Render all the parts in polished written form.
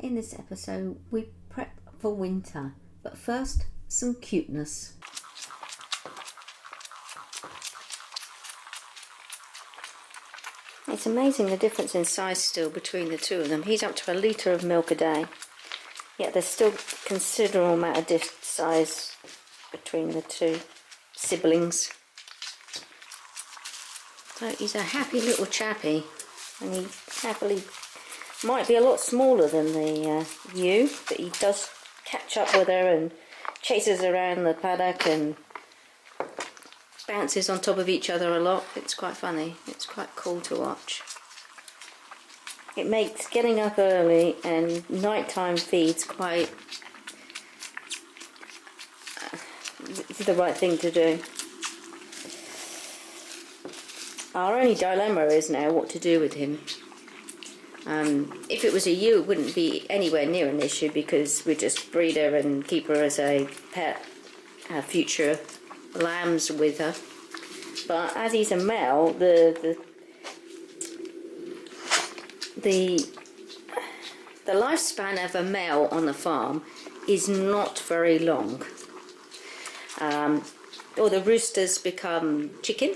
In this episode we prep for winter, but first some cuteness. It's amazing the difference in size still between the two of them. He's up to 1 litre of milk a day, yet there's still considerable amount of size between the two siblings. So he's a happy little chappy, and he happily might be a lot smaller than the ewe, but he does catch up with her and chases around the paddock and bounces on top of each other a lot. It's quite funny. It's quite cool to watch. It makes getting up early and nighttime feeds quite the right thing to do. Our only dilemma is now what to do with him. If it was a ewe, it wouldn't be anywhere near an issue because we just breed her and keep her as a pet, future lambs with her. But as he's a male, the lifespan of a male on the farm is not very long. Or the roosters become chicken.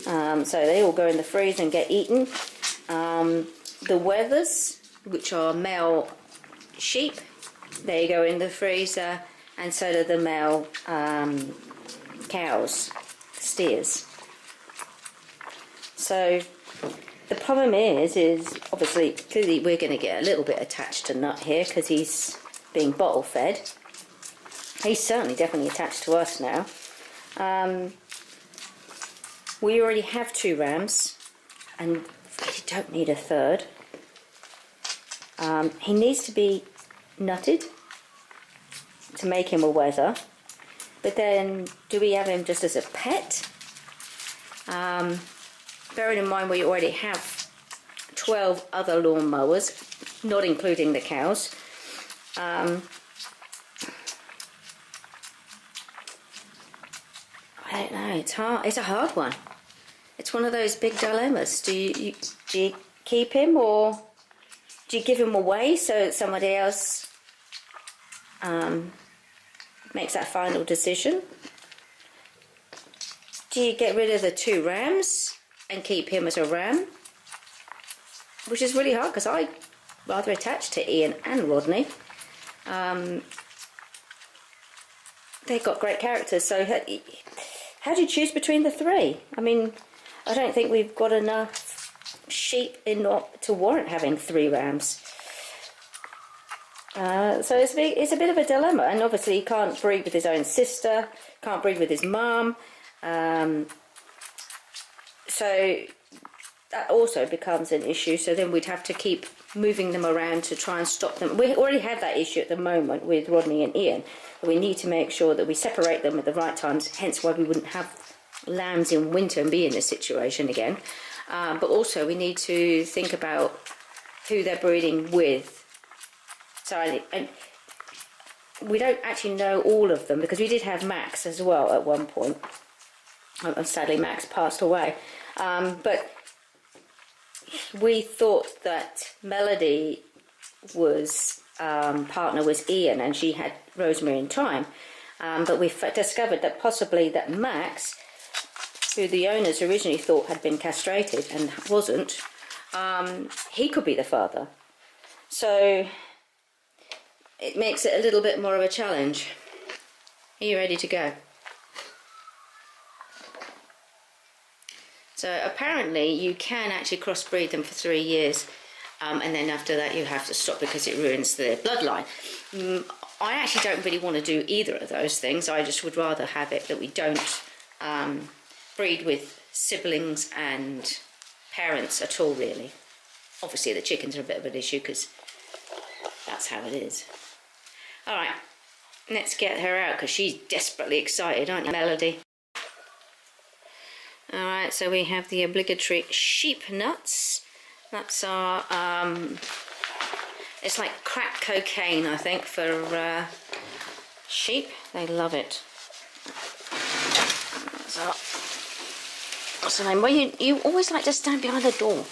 So they all go in the freezer and get eaten. The wethers, which are male sheep, they go in the freezer, and so do the male cows, steers. So the problem is obviously clearly we're going to get a little bit attached to Nut here because he's being bottle fed. He's certainly definitely attached to us now. We already have 2 rams, and we don't need a third. He needs to be nutted to make him a wether, but then do we have him just as a pet? Bearing in mind we already have 12 other lawn mowers, not including the cows. I don't know, it's hard. It's a hard one. It's one of those big dilemmas. Do you keep him, or do you give him away so somebody else makes that final decision? Do you get rid of the 2 rams and keep him as a ram? Which is really hard because I'm rather attached to Ian and Rodney. They've got great characters, so how do you choose between the 3? I mean, I don't think we've got enough sheep to warrant having 3 rams. So it's a bit of a dilemma, and obviously he can't breed with his own sister, can't breed with his mum, so that also becomes an issue. So then we'd have to keep moving them around to try and stop them. We already have that issue at the moment with Rodney and Ian. We need to make sure that we separate them at the right times, hence why we wouldn't have lambs in winter and be in this situation again. But also we need to think about who they're breeding with. So we don't actually know all of them, because we did have Max as well at one point. Sadly Max passed away. But we thought that Melody was partner was Ian, and she had Rosemary in time. But we discovered that possibly that Max, who the owners originally thought had been castrated and wasn't, he could be the father. So it makes it a little bit more of a challenge. Are you ready to go? So apparently you can actually crossbreed them for 3 years, and then after that you have to stop because it ruins their bloodline. I actually don't really want to do either of those things. I just would rather have it that we don't breed with siblings and parents at all, really. Obviously the chickens are a bit of an issue because that's how it is. Alright, let's get her out because she's desperately excited, aren't you, Melody? Alright, so we have the obligatory sheep nuts. That's our, it's like crack cocaine, I think, for sheep. They love it. So, what's the name? Well, you always like to stand behind the door.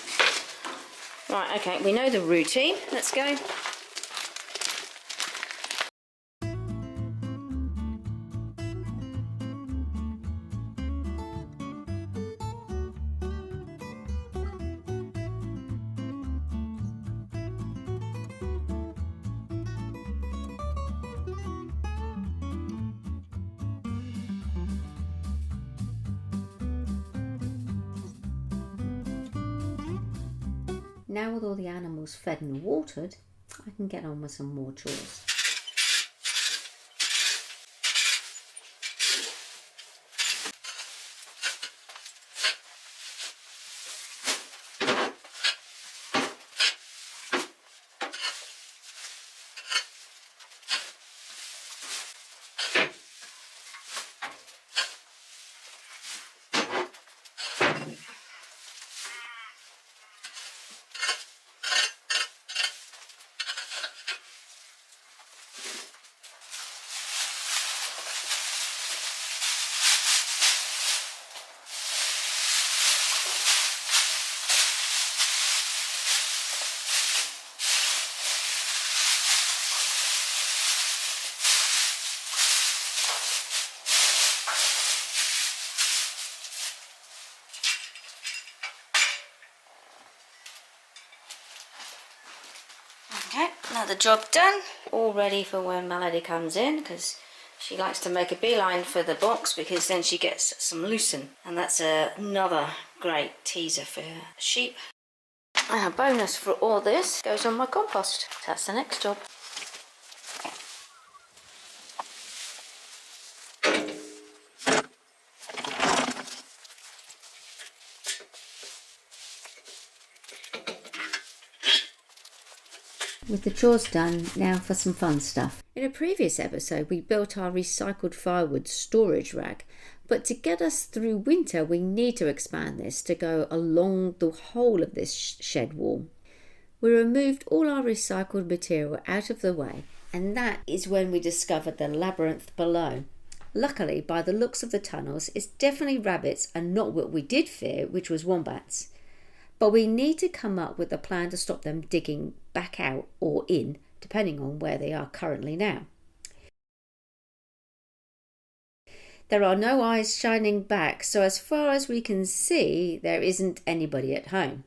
Right, okay, we know the routine. Let's go. Now with all the animals fed and watered, I can get on with some more chores. Okay, another job done, all ready for when Melody comes in, because she likes to make a beeline for the box because then she gets some lucerne, and that's another great teaser for sheep. And a bonus for all this goes on my compost. That's the next job. With the chores done, now for some fun stuff. In a previous episode, we built our recycled firewood storage rack, but to get us through winter, we need to expand this to go along the whole of this shed wall. We removed all our recycled material out of the way, and that is when we discovered the labyrinth below. Luckily, by the looks of the tunnels, it's definitely rabbits and not what we did fear, which was wombats. But we need to come up with a plan to stop them digging back out or in, depending on where they are currently now. There are no eyes shining back, so as far as we can see, there isn't anybody at home.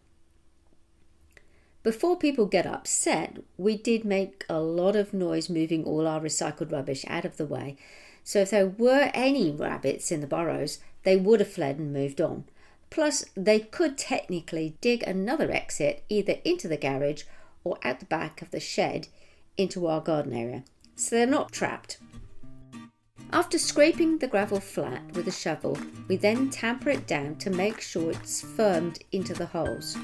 Before people get upset, we did make a lot of noise moving all our recycled rubbish out of the way, so if there were any rabbits in the burrows, they would have fled and moved on. Plus, they could technically dig another exit either into the garage or out the back of the shed into our garden area, so they're not trapped. After scraping the gravel flat with a shovel, we then tamper it down to make sure it's firmed into the holes.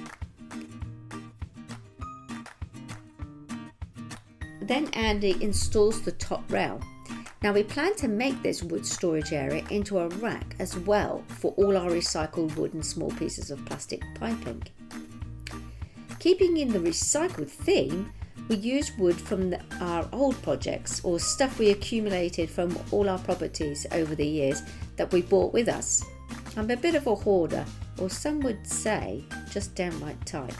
Then Andy installs the top rail. Now we plan to make this wood storage area into a rack as well for all our recycled wood and small pieces of plastic piping. Keeping in the recycled theme, we use wood from our old projects or stuff we accumulated from all our properties over the years that we brought with us. I'm a bit of a hoarder, or some would say just downright tight.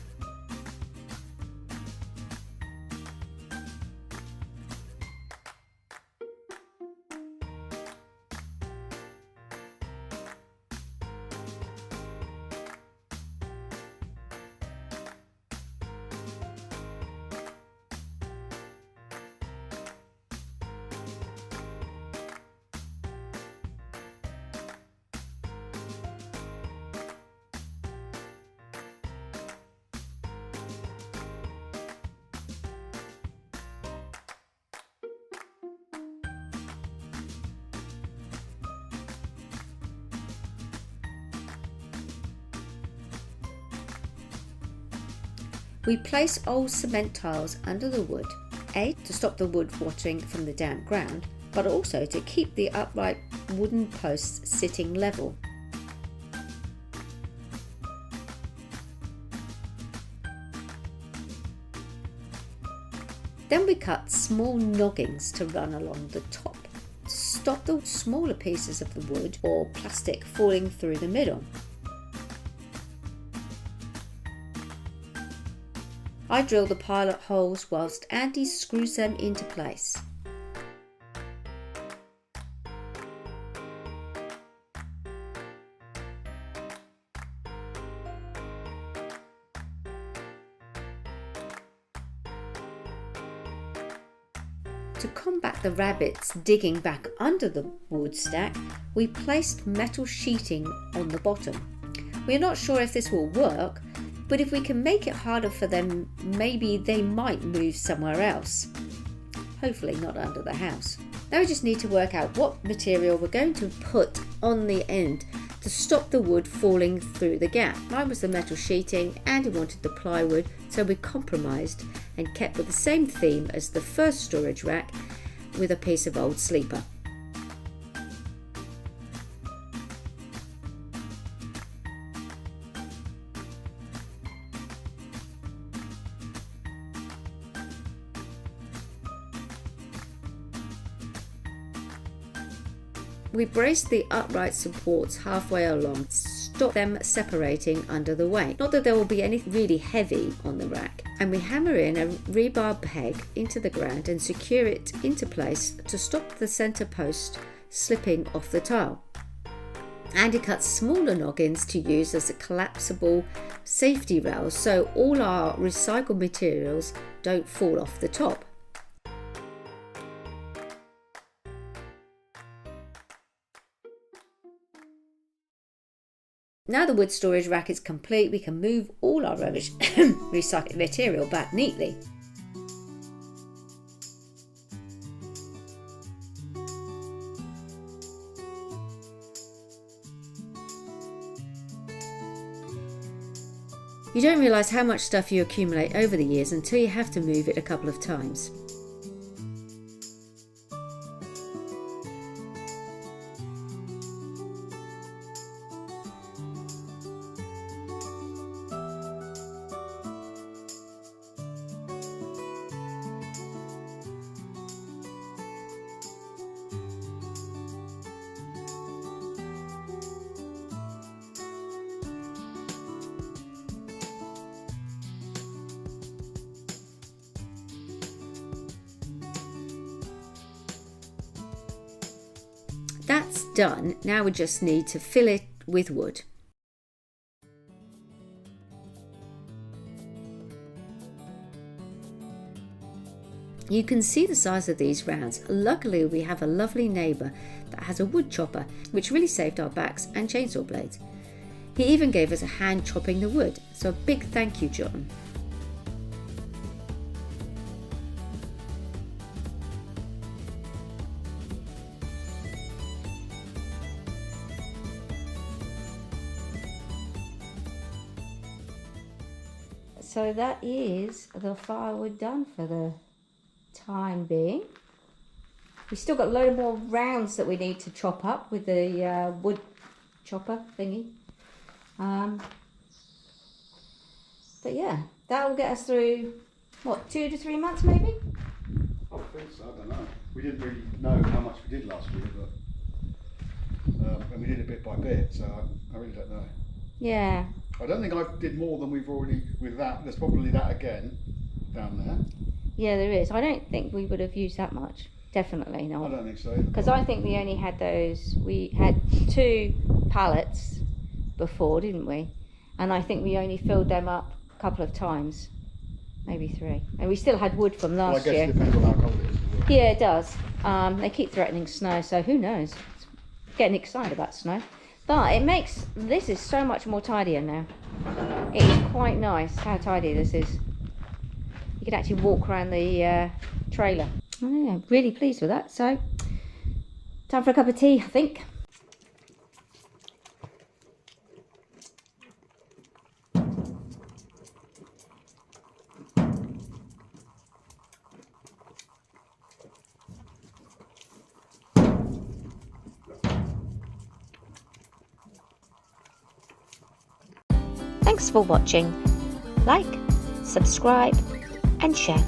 We place old cement tiles under the wood, A, to stop the wood rotting from the damp ground, but also to keep the upright wooden posts sitting level. Then we cut small noggings to run along the top to stop the smaller pieces of the wood or plastic falling through the middle. I drill the pilot holes whilst Andy screws them into place. To combat the rabbits digging back under the wood stack, we placed metal sheeting on the bottom. We are not sure if this will work, but if we can make it harder for them, maybe they might move somewhere else. Hopefully not under the house. Now we just need to work out what material we're going to put on the end to stop the wood falling through the gap. Mine was the metal sheeting, and he wanted the plywood, so we compromised and kept with the same theme as the first storage rack with a piece of old sleeper. We braced the upright supports halfway along, stop them separating under the weight. Not that there will be anything really heavy on the rack. And we hammer in a rebar peg into the ground and secure it into place to stop the centre post slipping off the tile. Andy cut smaller noggins to use as a collapsible safety rails so all our recycled materials don't fall off the top. Now the wood storage rack is complete, we can move all our rubbish recycled material back neatly. You don't realise how much stuff you accumulate over the years until you have to move it a couple of times. That's done. Now we just need to fill it with wood. You can see the size of these rounds. Luckily we have a lovely neighbour that has a wood chopper, which really saved our backs and chainsaw blades. He even gave us a hand chopping the wood, so a big thank you, John. So that is the firewood done for the time being. We've still got a load more rounds that we need to chop up with the wood chopper thingy. But yeah, that will get us through, what, 2 to 3 months maybe? I think so, I don't know. We didn't really know how much we did last year, but and we did it bit by bit, so I really don't know. Yeah. I don't think I did more than we've already, with that, there's probably that again down there. Yeah, there is. I don't think we would have used that much. Definitely not. I don't think so. Because I think we only had those, we had 2 pallets before, didn't we? And I think we only filled them up a couple of times, maybe 3. And we still had wood from last year. I guess it depends on how cold it is as well. Yeah, it does. They keep threatening snow, so who knows? Getting excited about snow. But it makes, this is so much more tidier now. It is quite nice how tidy this is. You can actually walk around the trailer. Oh, yeah, really pleased with that. So, time for a cup of tea, I think. Thanks for watching. Like, subscribe and share.